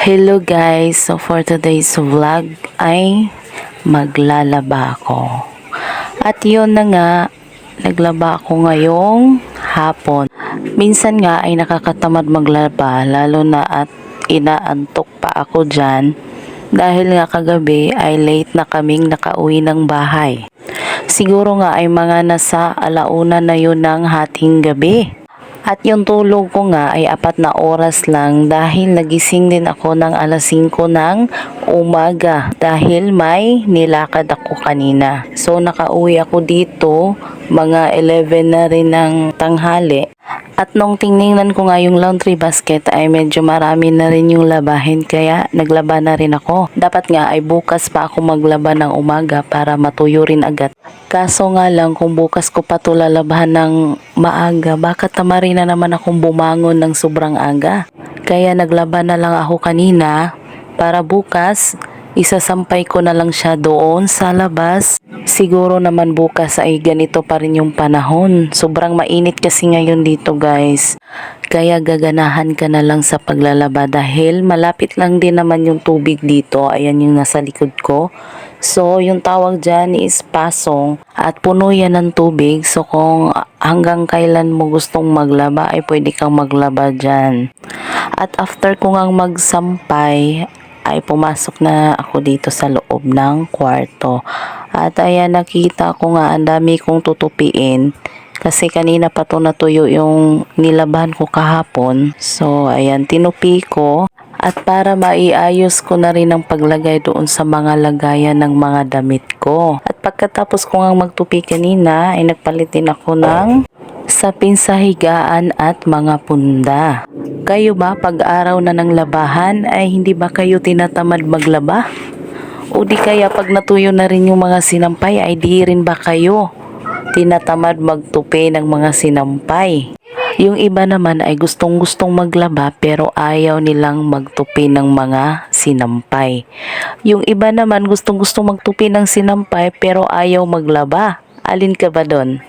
Hello guys, so for today's vlog ay maglalaba ako. At yun na nga, naglaba ako ngayong hapon. Minsan nga ay nakakatamad maglaba lalo na at inaantok pa ako dyan dahil nga kagabi ay late na kaming nakauwi ng bahay. Siguro nga ay mga nasa alauna na yun ng hating gabi. At yung tulog ko nga ay 4 na oras lang dahil nagising din ako ng alas 5 ng umaga dahil may nilakad ako kanina. So nakauwi ako dito mga 11 na rin ng tanghali. At nung tingnan ko nga yung laundry basket ay medyo marami na rin yung labahin kaya naglaba na rin ako. Dapat nga ay bukas pa ako maglaba ng umaga para matuyo rin agad. Kaso nga lang kung bukas ko pa ito lalabahan ng maaga baka tamarin na naman akong bumangon ng sobrang aga. Kaya naglaba na lang ako kanina para bukas isasampay ko na lang siya doon sa labas. Siguro naman bukas ay ganito pa rin yung panahon. Sobrang mainit kasi ngayon dito guys. Kaya gaganahan ka na lang sa paglalaba dahil malapit lang din naman yung tubig dito. Ayan yung nasa likod ko. So yung tawag dyan is pasong at puno yan ng tubig. So kung hanggang kailan mo gustong maglaba ay pwede kang maglaba dyan. At after ko ngang magsampay ay pumasok na ako dito sa loob ng kwarto. At ayan nakita ko nga ang dami kong tutupiin. Kasi kanina pa to natuyo yung nilaban ko kahapon. So ayan tinupi ko. At para maiayos ko na rin ang paglagay doon sa mga lagayan ng mga damit ko. At pagkatapos ko nga magtupi kanina ay nagpalit din ako ng sapin sa higaan at mga punda. Kayo ba pag araw na ng labahan ay hindi ba kayo tinatamad maglaba? O di kaya pag natuyo na rin yung mga sinampay ay di rin ba kayo tinatamad magtupi ng mga sinampay? Yung iba naman ay gustong-gustong maglaba pero ayaw nilang magtupi ng mga sinampay. Yung iba naman gustong-gustong magtupi ng sinampay pero ayaw maglaba. Alin ka ba doon?